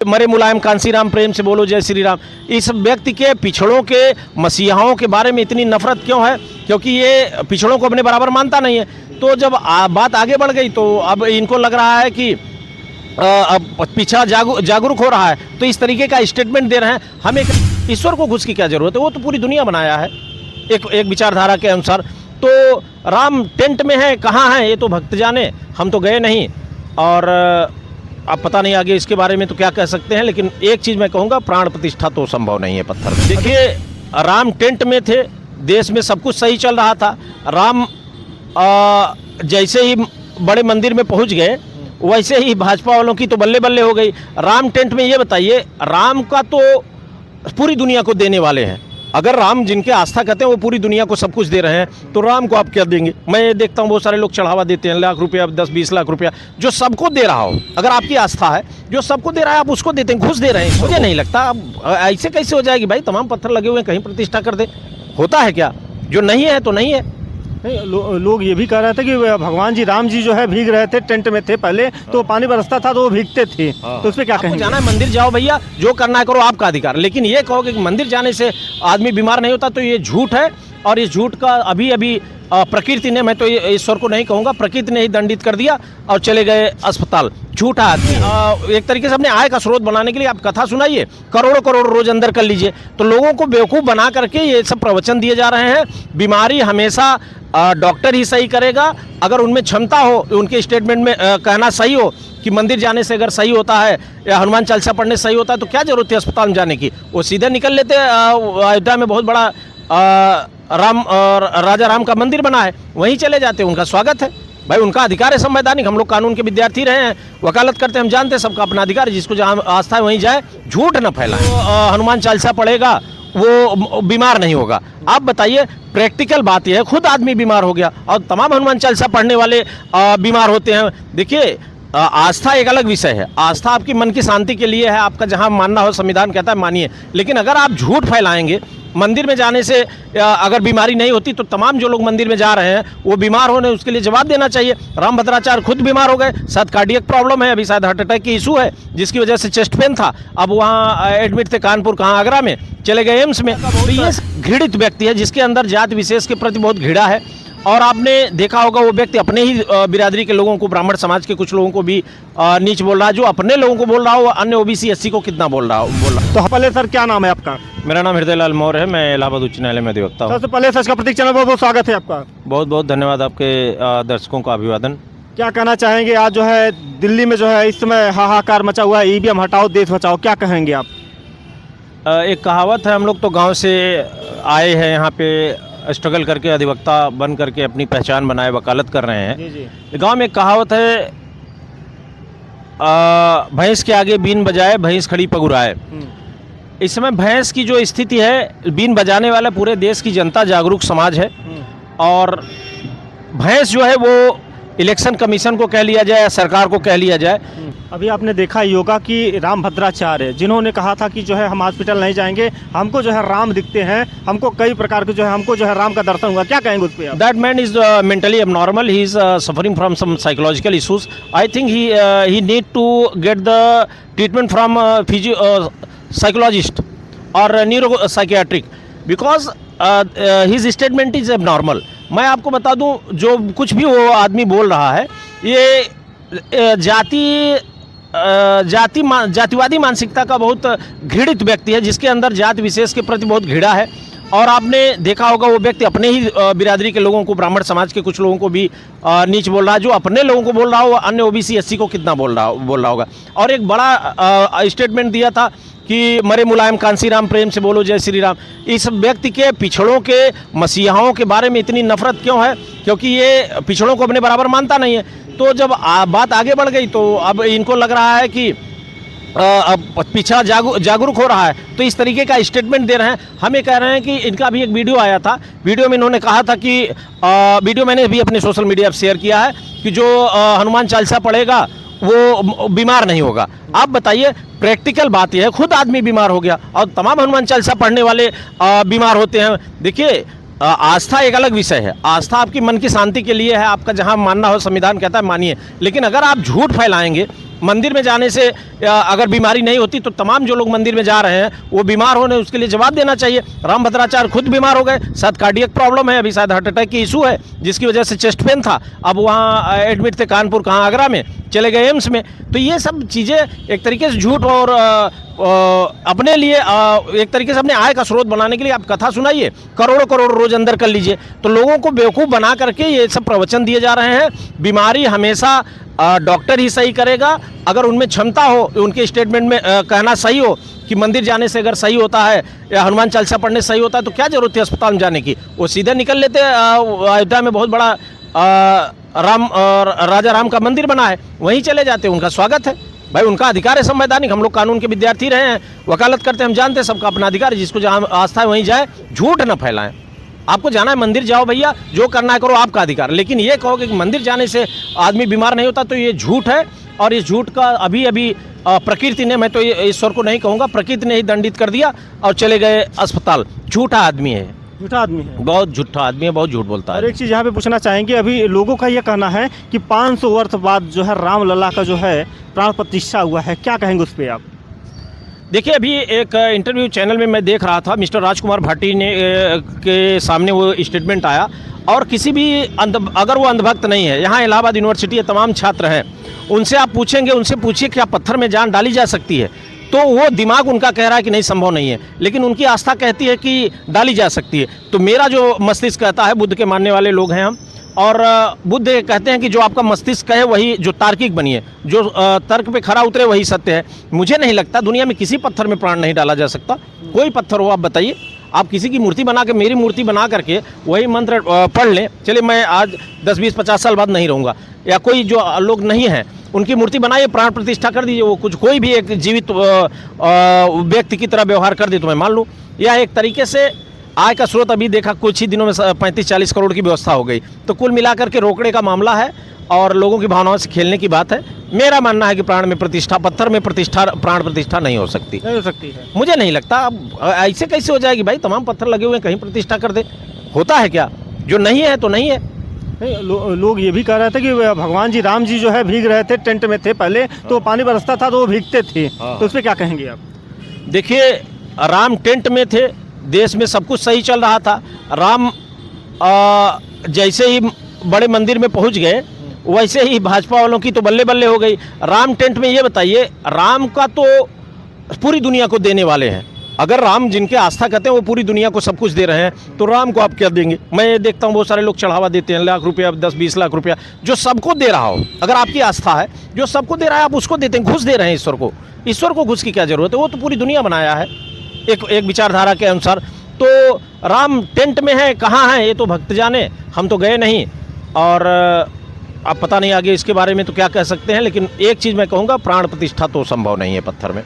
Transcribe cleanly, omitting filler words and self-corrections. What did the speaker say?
मरे मुलायम कांसीराम प्रेम से बोलो जय श्री राम। इस व्यक्ति के पिछड़ों के मसीहाओं के बारे में इतनी नफरत क्यों है? क्योंकि ये पिछड़ों को अपने बराबर मानता नहीं है। तो जब बात आगे बढ़ गई तो अब इनको लग रहा है कि अब पिछड़ा जागरूक हो रहा है, तो इस तरीके का स्टेटमेंट दे रहे हैं। हमें ईश्वर को घुस की क्या जरूरत है? वो तो पूरी दुनिया बनाया है एक विचारधारा के अनुसार। तो राम टेंट में है, कहाँ है ये तो भक्त जाने, हम तो गए नहीं। और अब पता नहीं आगे इसके बारे में तो क्या कह सकते हैं, लेकिन एक चीज़ मैं कहूँगा, प्राण प्रतिष्ठा तो संभव नहीं है पत्थर में। देखिए, राम टेंट में थे, देश में सब कुछ सही चल रहा था। राम जैसे ही बड़े मंदिर में पहुँच गए वैसे ही भाजपा वालों की तो बल्ले बल्ले हो गई। राम टेंट में ये बताइए, राम का तो पूरी दुनिया को देने वाले हैं। अगर राम जिनके आस्था करते हैं वो पूरी दुनिया को सब कुछ दे रहे हैं, तो राम को आप क्या देंगे? मैं देखता हूँ बहुत सारे लोग चढ़ावा देते हैं, लाख रुपया, 10-20 लाख रुपया, जो सबको दे रहा हो। अगर आपकी आस्था है, जो सबको दे रहा है आप उसको देते हैं, घुस दे रहे हैं। मुझे नहीं लगता अब ऐसे कैसे हो जाएगी भाई, तमाम पत्थर लगे हुए हैं, कहीं प्रतिष्ठा कर दे। होता है क्या? जो नहीं है तो नहीं है। लोग ये भी कह रहे थे कि भगवान जी राम जी जो है भीग रहे थे, टेंट में थे पहले, तो पानी बरसता था तो वो भीगते थे। तो उस पर क्या कहेंगे? जाना है मंदिर जाओ भैया, जो करना है करो, आपका अधिकार। लेकिन ये कहोगे कि मंदिर जाने से आदमी बीमार नहीं होता, तो ये झूठ है। और इस झूठ का अभी प्रकृति ने, मैं तो ईश्वर को नहीं कहूँगा, प्रकृति ने ही दंडित कर दिया और चले गए अस्पताल। झूठा आदमी एक तरीके से अपने आय का स्रोत बनाने के लिए आप कथा सुनाइए, करोड़ों करोड़ रोज अंदर कर लीजिए। तो लोगों को बेवकूफ़ बना करके ये सब प्रवचन दिए जा रहे हैं। बीमारी हमेशा डॉक्टर ही सही करेगा। अगर उनमें क्षमता हो, उनके स्टेटमेंट में कहना सही हो कि मंदिर जाने से अगर सही होता है या हनुमान चालीसा पढ़ने से सही होता है, तो क्या जरूरत है अस्पताल में जाने की? वो सीधे निकल लेते। अयोध्या में बहुत बड़ा राजा राम का मंदिर बना है, वहीं चले जाते, उनका स्वागत है भाई, उनका अधिकार है संवैधानिक। हम लोग कानून के विद्यार्थी रहे हैं, वकालत करते हैं, हम जानते हैं सबका अपना अधिकार है। जिसको जहाँ आस्था है वहीं जाए, झूठ न फैलाए। हनुमान चालीसा पढ़ेगा वो बीमार नहीं होगा। आप बताइए, प्रैक्टिकल बात यह है, खुद आदमी बीमार हो गया और तमाम हनुमान चालीसा पढ़ने वाले बीमार होते हैं। देखिए, आस्था एक अलग विषय है। आस्था आपकी मन की शांति के लिए है, आपका जहां मानना हो, संविधान कहता है मानिए। लेकिन अगर आप झूठ फैलाएंगे, मंदिर में जाने से अगर बीमारी नहीं होती, तो तमाम जो लोग मंदिर में जा रहे हैं वो बीमार होने, उसके लिए जवाब देना चाहिए। रामभद्राचार्य खुद बीमार हो गए, शायद कार्डियक प्रॉब्लम है, अभी शायद हार्ट अटैक की इशू है, जिसकी वजह से चेस्ट पेन था। अब वहाँ एडमिट थे, कानपुर कहाँ, आगरा में, चले गए एम्स में। तो ये घृणित व्यक्ति है जिसके अंदर जात विशेष के प्रति बहुत घृणा है। और आपने देखा होगा वो व्यक्ति अपने ही बिरादरी के लोगों को, ब्राह्मण समाज के कुछ लोगों को भी नीच बोल रहा है। जो अपने लोगों को बोल रहा हो, अन्य ओबीसी एससी को कितना बोल रहा। तो पहले सर, क्या नाम है आपका? मेरा नाम हृदय लाल मौर्य है, मैं इलाहाबाद उच्च न्यायालय में अधिवक्ता हूँ। सबसे पहले सच का प्रतीक चैनल पर बहुत स्वागत है आपका। बहुत बहुत धन्यवाद, आपके दर्शकों का अभिवादन। क्या कहना चाहेंगे? आज जो है दिल्ली में जो है इस समय हाहाकार मचा हुआ है, ईवीएम हटाओ देश बचाओ, क्या कहेंगे आप? एक कहावत है, हम लोग तो गाँव से आए हैं, यहाँ पे स्ट्रगल करके अधिवक्ता बन करके अपनी पहचान बनाए, वकालत कर रहे हैं। गांव में एक कहावत है, भैंस के आगे बीन बजाए भैंस खड़ी पगुराए। इस समय भैंस की जो स्थिति है, बीन बजाने वाला पूरे देश की जनता जागरूक समाज है। और भैंस जो है वो इलेक्शन कमीशन को कह लिया जाए या सरकार को कह लिया जाए। अभी आपने देखा योगा की रामभद्राचार्य, जिन्होंने कहा था कि जो है हम हॉस्पिटल नहीं जाएंगे, हमको जो है राम दिखते हैं, हमको कई प्रकार के जो है हमको जो है राम का दर्शन हुआ। क्या कहेंगे उस पर? That man is mentally abnormal, he is suffering from some psychological issues. I think he need to get the treatment from psychologist और neuro psychiatric, because his statement is abnormal. मैं आपको बता दूं, जो कुछ भी वो आदमी बोल रहा है, ये जातिवादी मानसिकता का बहुत घृणित व्यक्ति है, जिसके अंदर जात विशेष के प्रति बहुत घृणा है। और आपने देखा होगा वो व्यक्ति अपने ही बिरादरी के लोगों को, ब्राह्मण समाज के कुछ लोगों को भी नीच बोल रहा है। जो अपने लोगों को बोल रहा हो, अन्य ओबीसी एससी को कितना बोल रहा होगा। और एक बड़ा स्टेटमेंट दिया था कि मरे मुलायम कांसीराम प्रेम से बोलो जय श्री राम। इस व्यक्ति के पिछड़ों के मसीहाओं के बारे में इतनी नफरत क्यों है? क्योंकि ये पिछड़ों को अपने बराबर मानता नहीं है। तो जब बात आगे बढ़ गई तो अब इनको लग रहा है कि अब पिछड़ा जागरूक हो रहा है, तो इस तरीके का स्टेटमेंट दे रहे हैं। हम ये कह रहे हैं कि इनका भी एक वीडियो आया था, वीडियो में इन्होंने कहा था कि वीडियो मैंने भी अपने सोशल मीडिया पर शेयर किया है कि जो हनुमान चालीसा पढ़ेगा वो बीमार नहीं होगा। आप बताइए, प्रैक्टिकल बात यह है, खुद आदमी बीमार हो गया और तमाम हनुमान चालीसा पढ़ने वाले बीमार होते हैं। देखिए, आस्था एक अलग विषय है। आस्था आपकी मन की शांति के लिए है, आपका जहां मानना हो, संविधान कहता है मानिए। लेकिन अगर आप झूठ फैलाएंगे, मंदिर में जाने से अगर बीमारी नहीं होती तो तमाम जो लोग मंदिर में जा रहे हैं वो बीमार होने उसके लिए जवाब देना चाहिए। राम भद्राचार्य खुद बीमार हो गए, शायद कार्डियक प्रॉब्लम है, अभी शायद हार्ट अटैक की इशू है जिसकी वजह से चेस्ट पेन था, अब वहाँ एडमिट थे, कानपुर कहाँ आगरा में, चले गए एम्स में। तो ये सब चीज़ें एक तरीके से झूठ और अपने लिए एक तरीके से अपने आय का स्रोत बनाने के लिए आप कथा सुनाइए, करोड़ों करोड़ रोज अंदर कर लीजिए, तो लोगों को बेवकूफ़ बना करके ये सब प्रवचन दिए जा रहे हैं। बीमारी हमेशा डॉक्टर ही सही करेगा, अगर उनमें क्षमता हो, उनके स्टेटमेंट में कहना सही हो कि मंदिर जाने से अगर सही होता है या हनुमान चालीसा पढ़ने से सही होता है तो क्या जरूरत है अस्पताल में जाने की। वो सीधे निकल लेते। अयोध्या में बहुत बड़ा राजा राम का मंदिर बना है, वहीं चले जाते, उनका स्वागत है भाई, उनका अधिकार है संवैधानिक। हम लोग कानून के विद्यार्थी रहे हैं, वकालत करते हैं, हम जानते हैं सबका अपना अधिकार है, जिसको जहाँ आस्था है वहीं जाए, झूठ न फैलाएं। आपको जाना है मंदिर जाओ भैया, जो करना है करो, आपका अधिकार। लेकिन ये कहोगे कि मंदिर जाने से आदमी बीमार नहीं होता तो ये झूठ है। और इस झूठ का अभी प्रकृति ने, मैं तो ईश्वर को नहीं कहूँगा, प्रकृति ने ही दंडित कर दिया और चले गए अस्पताल। झूठा आदमी है, झूठा आदमी है, बहुत झूठा आदमी है, बहुत झूठ बोलता है। और एक चीज़ यहाँ पे पूछना चाहेंगे, अभी लोगों का ये कहना है कि 500 वर्ष बाद जो है रामलला का जो है प्राण प्रतिष्ठा हुआ है, क्या कहेंगे उस पर आप? देखिए, अभी एक इंटरव्यू चैनल में मैं देख रहा था, मिस्टर राजकुमार भाटी ने के सामने वो स्टेटमेंट आया, और किसी भी अगर वो अंधभक्त नहीं है, यहाँ इलाहाबाद यूनिवर्सिटी है, तमाम छात्र हैं, उनसे आप पूछेंगे, उनसे पूछिए क्या पत्थर में जान डाली जा सकती है, तो वो दिमाग उनका कह रहा है कि नहीं, संभव नहीं है, लेकिन उनकी आस्था कहती है कि डाली जा सकती है। तो मेरा जो मस्तिष्क कहता है, बुद्ध के मानने वाले लोग हैं हम, और बुद्ध कहते हैं कि जो आपका मस्तिष्क कहे वही, जो तार्किक बनिए, जो तर्क पे खरा उतरे वही सत्य है। मुझे नहीं लगता दुनिया में किसी पत्थर में प्राण नहीं डाला जा सकता, कोई पत्थर हो आप बताइए। आप किसी की मूर्ति बना के, मेरी मूर्ति बना करके वही मंत्र पढ़ लें, चलिए मैं आज 10, 20, 50 साल बाद नहीं रहूँगा, या कोई जो लोग नहीं हैं उनकी मूर्ति बनाइए, प्राण प्रतिष्ठा कर दीजिए, वो कुछ कोई भी एक जीवित व्यक्ति की तरह व्यवहार कर दे तो मैं मान लूँ। यह एक तरीके से आय का स्रोत, अभी देखा कुछ ही दिनों में 35-40 करोड़ की व्यवस्था हो गई, तो कुल मिलाकर के रोकड़े का मामला है और लोगों की भावनाओं से खेलने की बात है। मेरा मानना है कि प्राण में प्रतिष्ठा, पत्थर में प्रतिष्ठा, प्राण प्रतिष्ठा नहीं हो सकती, नहीं हो सकती है, मुझे नहीं लगता। अब ऐसे कैसे हो जाएगी भाई, तमाम पत्थर लगे हुए हैं, कहीं प्रतिष्ठा कर दे, होता है क्या? जो नहीं है तो नहीं है। लोग ये भी कह रहे थे कि भगवान जी राम जी जो है भीग रहे थे, टेंट में थे पहले, तो पानी बरसता था तो वो भीगते थे, तो उस पर क्या कहेंगे आप? देखिए, राम टेंट में थे, देश में सब कुछ सही चल रहा था, राम जैसे ही बड़े मंदिर में पहुंच गए वैसे ही भाजपा वालों की तो बल्ले बल्ले हो गई। राम टेंट में, ये बताइए, राम का तो पूरी दुनिया को देने वाले हैं, अगर राम जिनके आस्था कहते हैं वो पूरी दुनिया को सब कुछ दे रहे हैं, तो राम को आप क्या देंगे? मैं ये देखता हूँ बहुत सारे लोग चढ़ावा देते हैं, लाख रुपया, 10-20 लाख रुपया, जो सबको दे रहा हो, अगर आपकी आस्था है, जो सबको दे रहा है आप उसको देते हैं, घुस दे रहे हैं ईश्वर को। ईश्वर को घुस की क्या जरूरत है? वो तो पूरी दुनिया बनाया है एक विचारधारा के अनुसार। तो राम टेंट में है, कहाँ है ये तो भक्त जाने, हम तो गए नहीं, और अब पता नहीं आगे इसके बारे में तो क्या कह सकते हैं। लेकिन एक चीज़ मैं कहूँगा, प्राण प्रतिष्ठा तो संभव नहीं है पत्थर में।